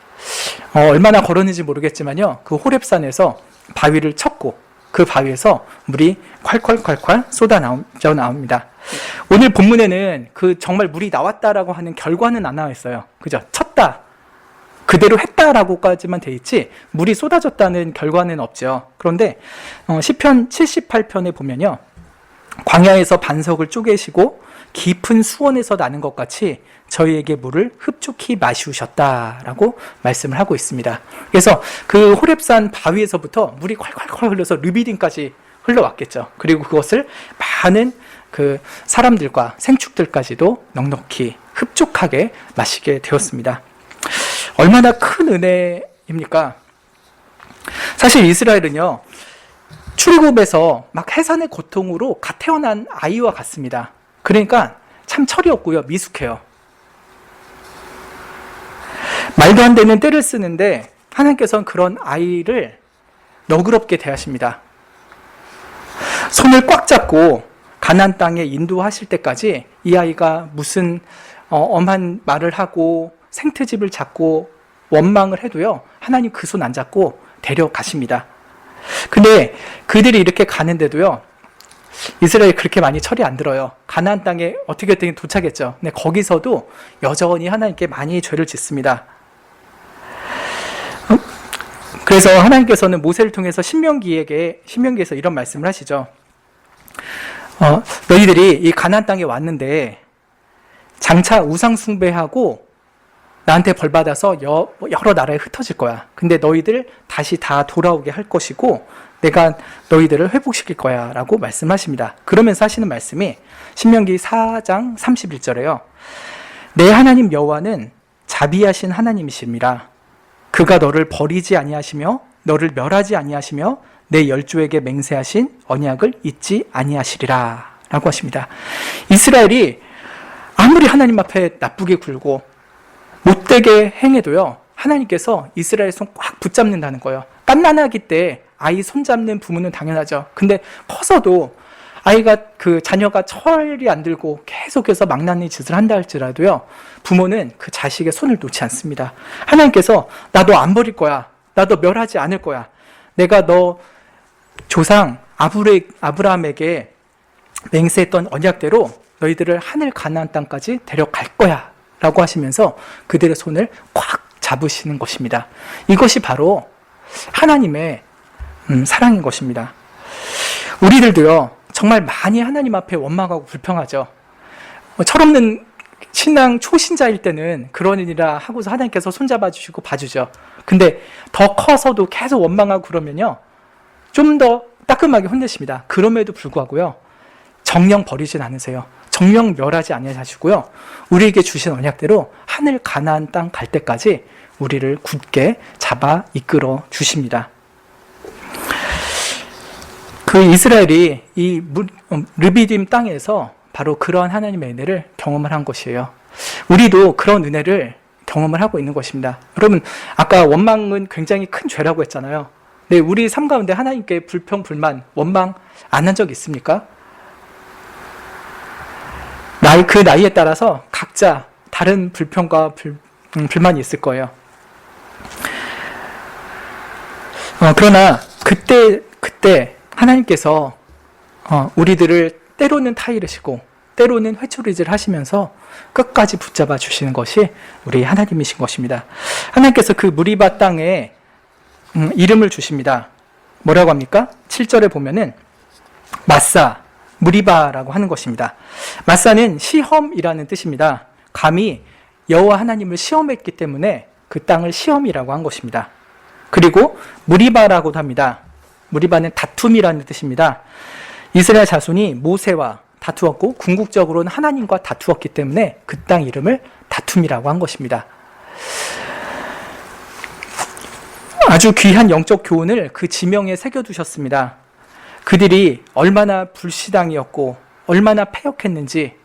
얼마나 걸었는지 모르겠지만요, 그 호렙산에서 바위를 쳤고 그 바위에서 물이 콸콸콸콸 쏟아져 나옵니다. 오늘 본문에는 그 정말 물이 나왔다라고 하는 결과는 안 나와 있어요. 그죠? 쳤다, 그대로 했다라고까지만 돼 있지 물이 쏟아졌다는 결과는 없죠. 그런데 시편 78편에 보면요, 광야에서 반석을 쪼개시고 깊은 수원에서 나는 것 같이 저희에게 물을 흡족히 마시우셨다라고 말씀을 하고 있습니다. 그래서 그 호렙산 바위에서부터 물이 콸콸콸 흘러서 르비딤까지 흘러왔겠죠. 그리고 그것을 많은 그 사람들과 생축들까지도 넉넉히 흡족하게 마시게 되었습니다. 얼마나 큰 은혜입니까? 사실 이스라엘은요, 출애굽에서 막 해산의 고통으로 갓 태어난 아이와 같습니다. 그러니까 참 철이 없고요, 미숙해요. 말도 안 되는 떼를 쓰는데 하나님께서는 그런 아이를 너그럽게 대하십니다. 손을 꽉 잡고 가나안 땅에 인도하실 때까지 이 아이가 무슨 엄한 말을 하고 생트집을 잡고 원망을 해도요, 하나님 그 손 안 잡고 데려가십니다. 근데 그들이 이렇게 가는데도요, 이스라엘이 그렇게 많이 철이 안 들어요. 가나안 땅에 어떻게든 도착했죠. 근데 거기서도 여전히 하나님께 많이 죄를 짓습니다. 그래서 하나님께서는 모세를 통해서 신명기에서 이런 말씀을 하시죠. 너희들이 이 가나안 땅에 왔는데 장차 우상 숭배하고 나한테 벌 받아서 여러 나라에 흩어질 거야. 근데 너희들 다시 다 돌아오게 할 것이고 내가 너희들을 회복시킬 거야 라고 말씀하십니다. 그러면서 하시는 말씀이 신명기 4장 31절에요. 내 하나님 여호와는 자비하신 하나님이십니다. 그가 너를 버리지 아니하시며 너를 멸하지 아니하시며 내 열조에게 맹세하신 언약을 잊지 아니하시리라 라고 하십니다. 이스라엘이 아무리 하나님 앞에 나쁘게 굴고 못되게 행해도요, 하나님께서 이스라엘 손 꽉 붙잡는다는 거예요. 갓난아기 때 아이 손잡는 부모는 당연하죠. 근데 커서도 자녀가 철이 안 들고 계속해서 망나니 짓을 한다 할지라도요, 부모는 그 자식의 손을 놓지 않습니다. 하나님께서 나 너 안 버릴 거야. 나 너 멸하지 않을 거야. 내가 너 조상 아브라함에게 맹세했던 언약대로 너희들을 하늘 가나안 땅까지 데려갈 거야 라고 하시면서 그들의 손을 꽉 잡으시는 것입니다. 이것이 바로 하나님의 사랑인 것입니다. 우리들도요, 정말 많이 하나님 앞에 원망하고 불평하죠. 철없는 신앙 초신자일 때는 그러니라 하고서 하나님께서 손잡아 주시고 봐주죠. 근데 더 커서도 계속 원망하고 그러면요, 좀 더 따끔하게 혼내십니다. 그럼에도 불구하고요, 정령 버리진 않으세요. 정령 멸하지 아니하시고요, 우리에게 주신 언약대로 하늘 가나안 땅 갈 때까지 우리를 굳게 잡아 이끌어 주십니다. 그 이스라엘이 이 르비딤 땅에서 바로 그러한 하나님의 은혜를 경험을 한 것이에요. 우리도 그런 은혜를 경험을 하고 있는 것입니다. 여러분, 아까 원망은 굉장히 큰 죄라고 했잖아요. 네, 우리 삶 가운데 하나님께 불평, 불만, 원망 안 한 적 있습니까? 그 나이에 따라서 각자 다른 불평과 불만이 있을 거예요. 그러나 그때 하나님께서 우리들을 때로는 타이르시고 때로는 회초리질 하시면서 끝까지 붙잡아 주시는 것이 우리 하나님이신 것입니다. 하나님께서 그 무리바 땅에 이름을 주십니다. 뭐라고 합니까? 7절에 보면은 마사, 무리바라고 하는 것입니다. 마사는 시험이라는 뜻입니다. 감히 여호와 하나님을 시험했기 때문에 그 땅을 시험이라고 한 것입니다. 그리고 무리바라고도 합니다. 무리바는 다툼이라는 뜻입니다. 이스라엘 자손이 모세와 다투었고 궁극적으로는 하나님과 다투었기 때문에 그 땅 이름을 다툼이라고 한 것입니다. 아주 귀한 영적 교훈을 그 지명에 새겨두셨습니다. 그들이 얼마나 불신앙이었고 얼마나 패역했는지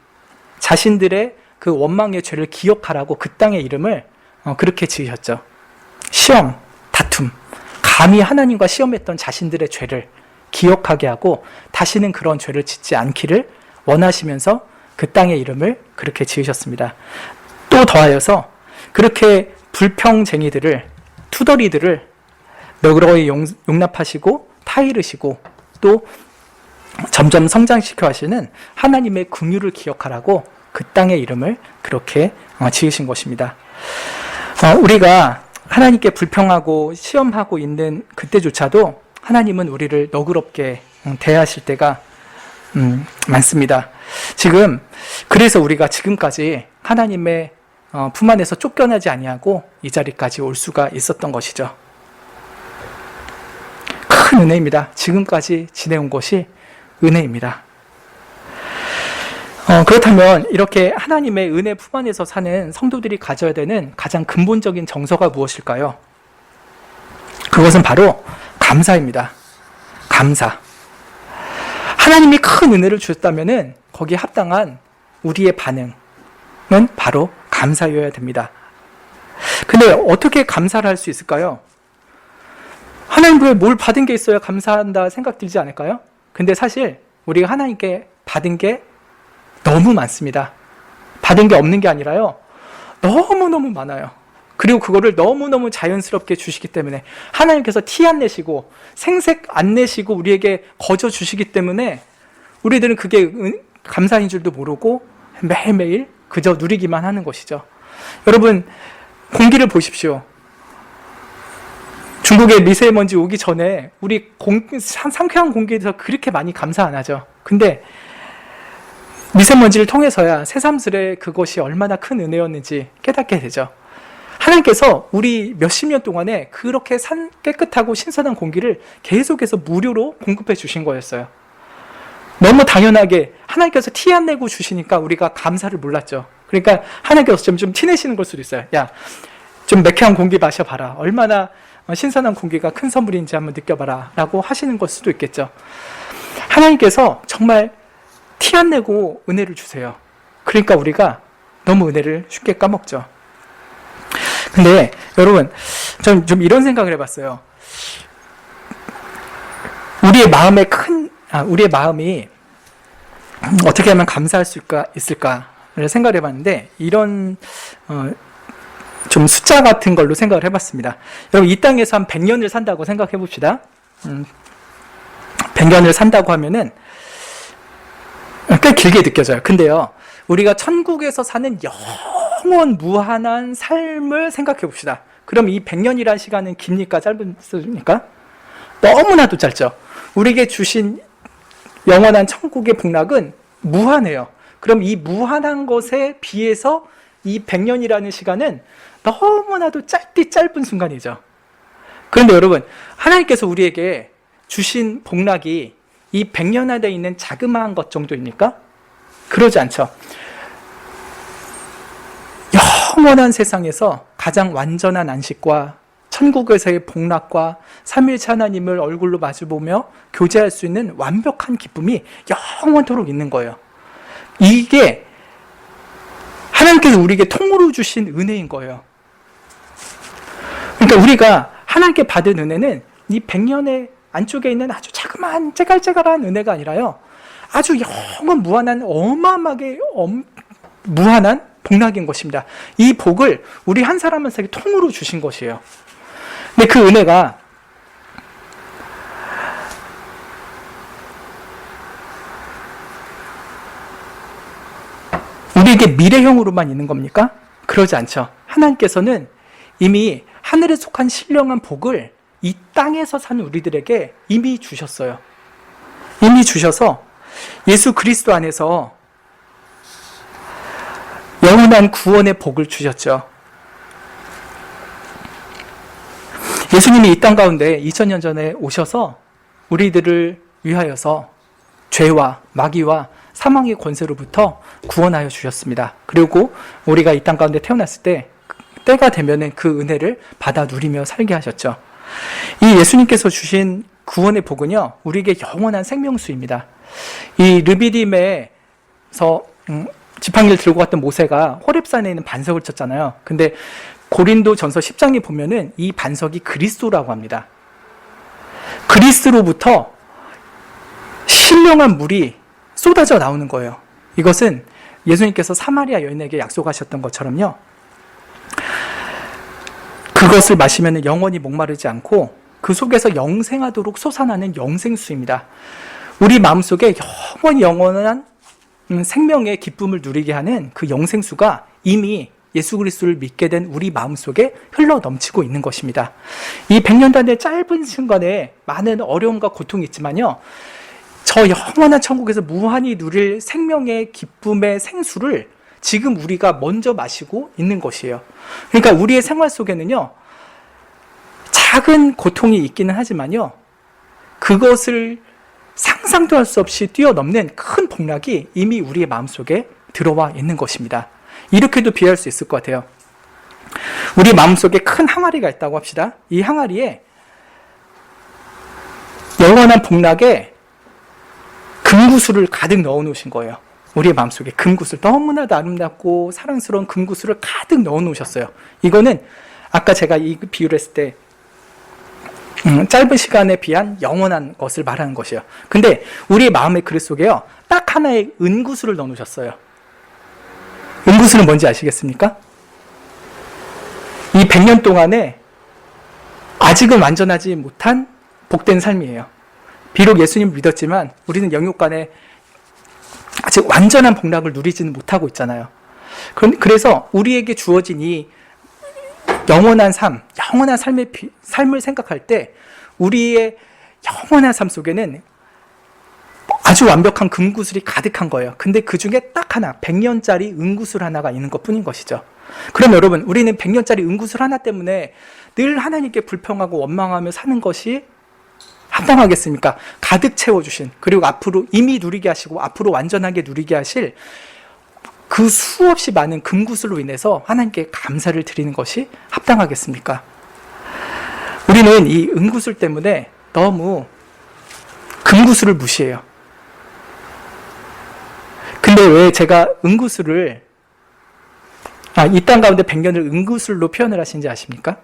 자신들의 그 원망의 죄를 기억하라고 그 땅의 이름을 그렇게 지으셨죠. 시험, 다툼, 감히 하나님과 시험했던 자신들의 죄를 기억하게 하고 다시는 그런 죄를 짓지 않기를 원하시면서 그 땅의 이름을 그렇게 지으셨습니다. 또 더하여서 그렇게 불평쟁이들을, 투덜이들을 너그러이 용납하시고 타이르시고 또 점점 성장시켜 하시는 하나님의 긍휼을 기억하라고 그 땅의 이름을 그렇게 지으신 것입니다. 우리가 하나님께 불평하고 시험하고 있는 그때조차도 하나님은 우리를 너그럽게 대하실 때가 많습니다. 그래서 우리가 지금까지 하나님의 품 안에서 쫓겨나지 아니하고 이 자리까지 올 수가 있었던 것이죠. 큰 은혜입니다. 지금까지 지내온 것이 은혜입니다. 그렇다면 이렇게 하나님의 은혜 품 안에서 사는 성도들이 가져야 되는 가장 근본적인 정서가 무엇일까요? 그것은 바로 감사입니다. 감사. 하나님이 큰 은혜를 주셨다면 거기에 합당한 우리의 반응은 바로 감사여야 됩니다. 근데 어떻게 감사를 할 수 있을까요? 하나님께 뭘 받은 게 있어야 감사한다 생각 들지 않을까요? 근데 사실 우리가 하나님께 받은 게 너무 많습니다. 받은 게 없는 게 아니라요. 너무너무 많아요. 그리고 그거를 너무너무 자연스럽게 주시기 때문에 하나님께서 티 안 내시고 생색 안 내시고 우리에게 거저 주시기 때문에 우리들은 그게 감사인 줄도 모르고 매일매일 그저 누리기만 하는 것이죠. 여러분, 공기를 보십시오. 중국에 미세먼지 오기 전에 우리 상쾌한 공기에 대해서 그렇게 많이 감사 안 하죠. 근데 미세먼지를 통해서야 새삼스레 그것이 얼마나 큰 은혜였는지 깨닫게 되죠. 하나님께서 우리 몇십 년 동안에 그렇게 깨끗하고 신선한 공기를 계속해서 무료로 공급해 주신 거였어요. 너무 당연하게 하나님께서 티 안 내고 주시니까 우리가 감사를 몰랐죠. 그러니까 하나님께서 좀 티내시는 걸 수도 있어요. 야, 좀 매캐한 공기 마셔봐라. 얼마나 신선한 공기가 큰 선물인지 한번 느껴봐라 라고 하시는 걸 수도 있겠죠. 하나님께서 정말 티 안 내고 은혜를 주세요. 그러니까 우리가 너무 은혜를 쉽게 까먹죠. 근데 여러분, 전 좀 이런 생각을 해봤어요. 우리의 마음이 어떻게 하면 감사할 수 있을까를 생각을 해봤는데, 이런 좀 숫자 같은 걸로 생각을 해봤습니다. 여러분, 이 땅에서 한 100년을 산다고 생각해 봅시다. 100년을 산다고 하면은 꽤 길게 느껴져요. 근데요, 우리가 천국에서 사는 영원 무한한 삶을 생각해 봅시다. 그럼 이 100년이라는 시간은 깁니까? 짧습니까? 너무나도 짧죠. 우리에게 주신 영원한 천국의 복락은 무한해요. 그럼 이 무한한 것에 비해서 이 100년이라는 시간은 너무나도 짧은 순간이죠. 그런데 여러분, 하나님께서 우리에게 주신 복락이 이 100년 안에 있는 자그마한 것 정도입니까? 그러지 않죠. 영원한 세상에서 가장 완전한 안식과 천국에서의 복락과 삼위일체 하나님을 얼굴로 마주보며 교제할 수 있는 완벽한 기쁨이 영원토록 있는 거예요. 이게 하나님께서 우리에게 통으로 주신 은혜인 거예요. 그러니까 우리가 하나님께 받은 은혜는 이 100년의 안쪽에 있는 아주 자그마한 째갈째갈한 은혜가 아니라요, 아주 영원 무한한 어마어마하게 무한한 복락인 것입니다. 이 복을 우리 한 사람 한 사람에게 통으로 주신 것이에요. 근데 그 은혜가 우리에게 미래형으로만 있는 겁니까? 그러지 않죠. 하나님께서는 이미 하늘에 속한 신령한 복을 이 땅에서 사는 우리들에게 이미 주셨어요. 이미 주셔서 예수 그리스도 안에서 영원한 구원의 복을 주셨죠. 예수님이 이 땅 가운데 2000년 전에 오셔서 우리들을 위하여서 죄와 마귀와 사망의 권세로부터 구원하여 주셨습니다. 그리고 우리가 이 땅 가운데 태어났을 때 때가 되면은 그 은혜를 받아 누리며 살게 하셨죠. 이 예수님께서 주신 구원의 복은요, 우리에게 영원한 생명수입니다. 이 르비딤에서 지팡이를 들고 갔던 모세가 호렙산에 있는 반석을 쳤잖아요. 근데 고린도전서 10장에 보면은 이 반석이 그리스도라고 합니다. 그리스도로부터 신령한 물이 쏟아져 나오는 거예요. 이것은 예수님께서 사마리아 여인에게 약속하셨던 것처럼요, 그것을 마시면 영원히 목마르지 않고 그 속에서 영생하도록 솟아나는 영생수입니다. 우리 마음속에 영원한 생명의 기쁨을 누리게 하는 그 영생수가 이미 예수 그리스도를 믿게 된 우리 마음속에 흘러 넘치고 있는 것입니다. 이 100년단의 짧은 순간에 많은 어려움과 고통이 있지만요, 저 영원한 천국에서 무한히 누릴 생명의 기쁨의 생수를 지금 우리가 먼저 마시고 있는 것이에요. 그러니까 우리의 생활 속에는요, 작은 고통이 있기는 하지만요, 그것을 상상도 할 수 없이 뛰어넘는 큰 복락이 이미 우리의 마음속에 들어와 있는 것입니다. 이렇게도 비유할 수 있을 것 같아요. 우리 마음속에 큰 항아리가 있다고 합시다. 이 항아리에 영원한 복락에 금구슬을 가득 넣어 놓으신 거예요. 우리의 마음속에 금구슬, 너무나도 아름답고 사랑스러운 금구슬을 가득 넣어 놓으셨어요. 이거는 아까 제가 이 비유를 했을 때 짧은 시간에 비한 영원한 것을 말하는 것이에요. 근데 우리의 마음의 그릇 속에요, 딱 하나의 은구슬을 넣어놓으셨어요. 은구슬은 뭔지 아시겠습니까? 이 100년 동안에 아직은 완전하지 못한 복된 삶이에요. 비록 예수님을 믿었지만 우리는 영육간에 아직 완전한 복락을 누리지는 못하고 있잖아요. 그래서 우리에게 주어진 이 영원한 삶, 영원한 삶을 생각할 때 우리의 영원한 삶 속에는 아주 완벽한 금구슬이 가득한 거예요. 근데 그 중에 딱 하나, 100년짜리 은구슬 하나가 있는 것 뿐인 것이죠. 그럼 여러분, 우리는 100년짜리 은구슬 하나 때문에 늘 하나님께 불평하고 원망하며 사는 것이 합당하겠습니까? 가득 채워주신, 그리고 앞으로 이미 누리게 하시고 앞으로 완전하게 누리게 하실 그 수없이 많은 금구슬로 인해서 하나님께 감사를 드리는 것이 합당하겠습니까? 우리는 이 은구슬 때문에 너무 금구슬을 무시해요. 근데 왜 제가 은구슬을 이 땅 가운데 100년을 은구슬로 표현을 하신지 아십니까?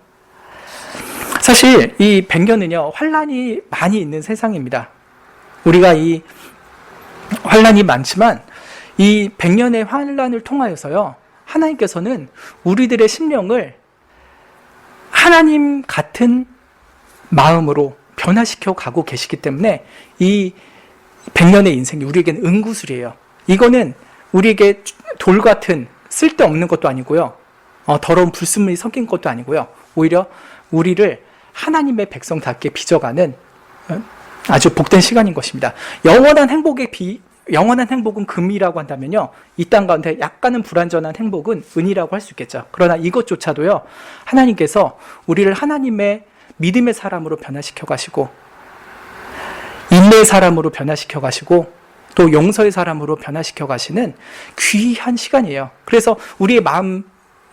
사실 이 100년은요, 환란이 많이 있는 세상입니다. 우리가 이 환란이 많지만 이 100년의 환란을 통하여서요, 하나님께서는 우리들의 심령을 하나님 같은 마음으로 변화시켜 가고 계시기 때문에 이 100년의 인생이 우리에게는 은구슬이에요. 이거는 우리에게 돌 같은 쓸데없는 것도 아니고요, 더러운 불순물이 섞인 것도 아니고요, 오히려 우리를 하나님의 백성답게 빚어가는 아주 복된 시간인 것입니다. 영원한 행복은 금이라고 한다면요, 이 땅 가운데 약간은 불완전한 행복은 은이라고 할 수 있겠죠. 그러나 이것조차도요, 하나님께서 우리를 하나님의 믿음의 사람으로 변화시켜 가시고 인내의 사람으로 변화시켜 가시고 또 용서의 사람으로 변화시켜 가시는 귀한 시간이에요. 그래서 우리의 마음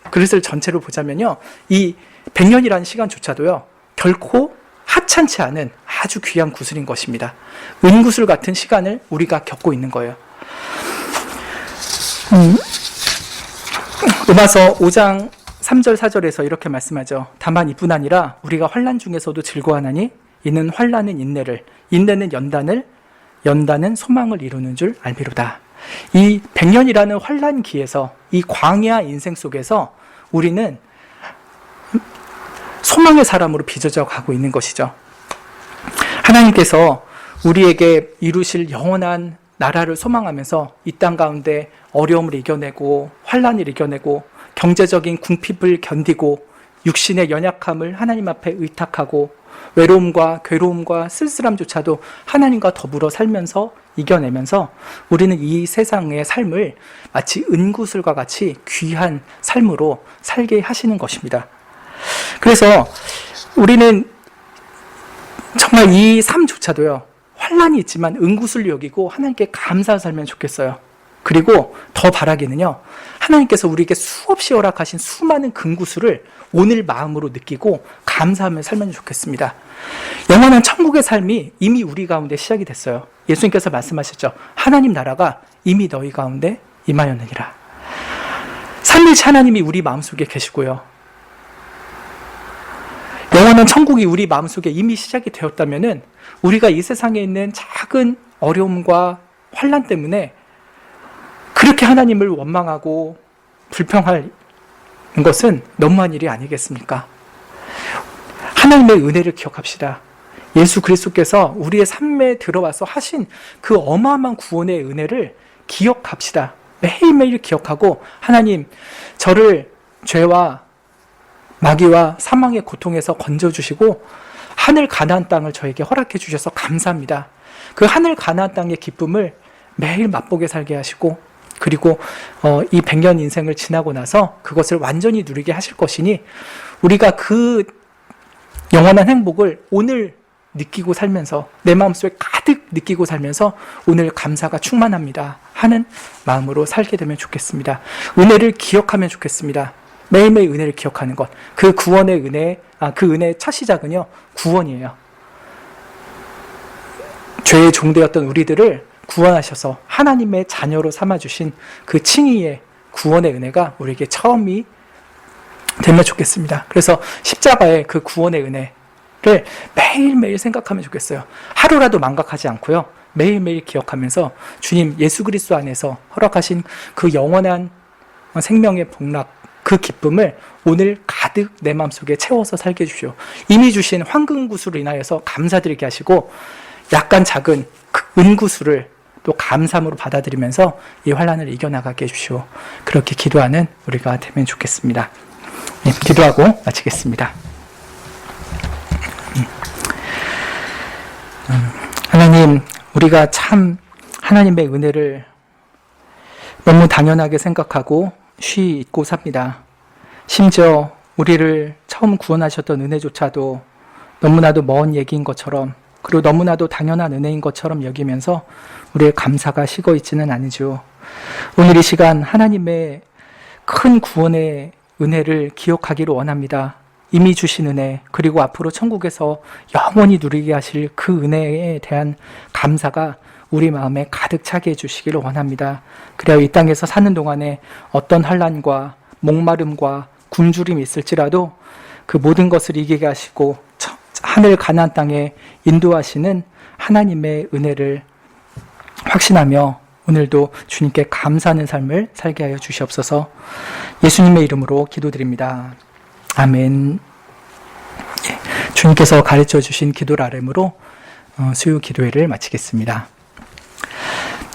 그릇을 전체로 보자면요, 이 100년이라는 시간조차도요, 결코 하찮지 않은 아주 귀한 구슬인 것입니다. 은구슬 같은 시간을 우리가 겪고 있는 거예요. 로마서 5장 3절 4절에서 이렇게 말씀하죠. 다만 이뿐 아니라 우리가 환난 중에서도 즐거워하나니 이는 환난은 인내를, 인내는 연단은 소망을 이루는 줄 알미로다. 이 100년이라는 환난기에서, 이 광야 인생 속에서 우리는 소망의 사람으로 빚어져 가고 있는 것이죠. 하나님께서 우리에게 이루실 영원한 나라를 소망하면서 이 땅 가운데 어려움을 이겨내고 환난을 이겨내고 경제적인 궁핍을 견디고 육신의 연약함을 하나님 앞에 의탁하고 외로움과 괴로움과 쓸쓸함조차도 하나님과 더불어 살면서 이겨내면서 우리는 이 세상의 삶을 마치 은구슬과 같이 귀한 삶으로 살게 하시는 것입니다. 그래서 우리는 정말 이 삶조차도요, 환난이 있지만 은구슬로 여기고 하나님께 감사하며 살면 좋겠어요. 그리고 더 바라기는요, 하나님께서 우리에게 수없이 허락하신 수많은 금구슬을 오늘 마음으로 느끼고 감사하며 살면 좋겠습니다. 영원한 천국의 삶이 이미 우리 가운데 시작이 됐어요. 예수님께서 말씀하셨죠. 하나님 나라가 이미 너희 가운데 임하였느니라. 삼위일체 하나님이 우리 마음속에 계시고요, 영원한 천국이 우리 마음속에 이미 시작이 되었다면은 우리가 이 세상에 있는 작은 어려움과 환난 때문에 그렇게 하나님을 원망하고 불평할 것은 너무한 일이 아니겠습니까? 하나님의 은혜를 기억합시다. 예수 그리스도께서 우리의 삶에 들어와서 하신 그 어마어마한 구원의 은혜를 기억합시다. 매일매일 기억하고, 하나님, 저를 죄와 마귀와 사망의 고통에서 건져주시고 하늘 가나안 땅을 저에게 허락해 주셔서 감사합니다. 그 하늘 가나안 땅의 기쁨을 매일 맛보게 살게 하시고, 그리고 이 100년 인생을 지나고 나서 그것을 완전히 누리게 하실 것이니 우리가 그 영원한 행복을 오늘 느끼고 살면서, 내 마음속에 가득 느끼고 살면서 오늘 감사가 충만합니다 하는 마음으로 살게 되면 좋겠습니다. 은혜를 기억하면 좋겠습니다. 매일매일 은혜를 기억하는 것, 그 구원의 은혜, 그 은혜의 첫 시작은요, 구원이에요. 죄의 종되었던 우리들을 구원하셔서 하나님의 자녀로 삼아주신 그 칭의의 구원의 은혜가 우리에게 처음이 되면 좋겠습니다. 그래서 십자가의 그 구원의 은혜를 매일매일 생각하면 좋겠어요. 하루라도 망각하지 않고요. 매일매일 기억하면서 주님 예수 그리스도 안에서 허락하신 그 영원한 생명의 복락, 그 기쁨을 오늘 가득 내 마음속에 채워서 살게 해주시오. 이미 주신 황금구슬로 인하여서 감사드리게 하시고 약간 작은 그 은구슬을 또 감사함으로 받아들이면서 이 환난을 이겨나가게 해주시오. 그렇게 기도하는 우리가 되면 좋겠습니다. 기도하고 마치겠습니다. 하나님, 우리가 참 하나님의 은혜를 너무 당연하게 생각하고 쉬이 잊고 삽니다. 심지어 우리를 처음 구원하셨던 은혜조차도 너무나도 먼 얘기인 것처럼, 그리고 너무나도 당연한 은혜인 것처럼 여기면서 우리의 감사가 식어 있지는 않으죠. 오늘 이 시간 하나님의 큰 구원의 은혜를 기억하기를 원합니다. 이미 주신 은혜, 그리고 앞으로 천국에서 영원히 누리게 하실 그 은혜에 대한 감사가 우리 마음에 가득 차게 해주시기를 원합니다. 그래야 이 땅에서 사는 동안에 어떤 환난과 목마름과 굶주림이 있을지라도 그 모든 것을 이기게 하시고 하늘 가나안 땅에 인도하시는 하나님의 은혜를 확신하며 오늘도 주님께 감사하는 삶을 살게 하여 주시옵소서. 예수님의 이름으로 기도드립니다. 아멘. 주님께서 가르쳐 주신 기도를 아뢰므로 수요 기도회를 마치겠습니다.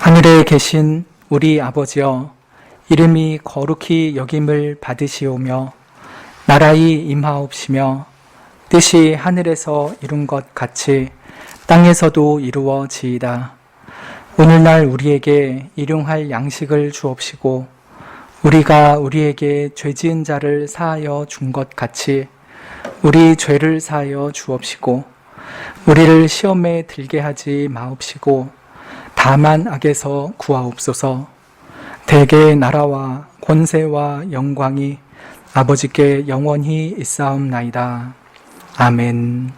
하늘에 계신 우리 아버지여, 이름이 거룩히 여김을 받으시오며 나라의 임하옵시며 뜻이 하늘에서 이룬 것 같이 땅에서도 이루어지이다. 오늘날 우리에게 일용할 양식을 주옵시고 우리가 우리에게 죄 지은 자를 사하여 준 것 같이 우리 죄를 사하여 주옵시고 우리를 시험에 들게 하지 마옵시고 다만 악에서 구하옵소서. 대개의 나라와 권세와 영광이 아버지께 영원히 있사옵나이다. 아멘.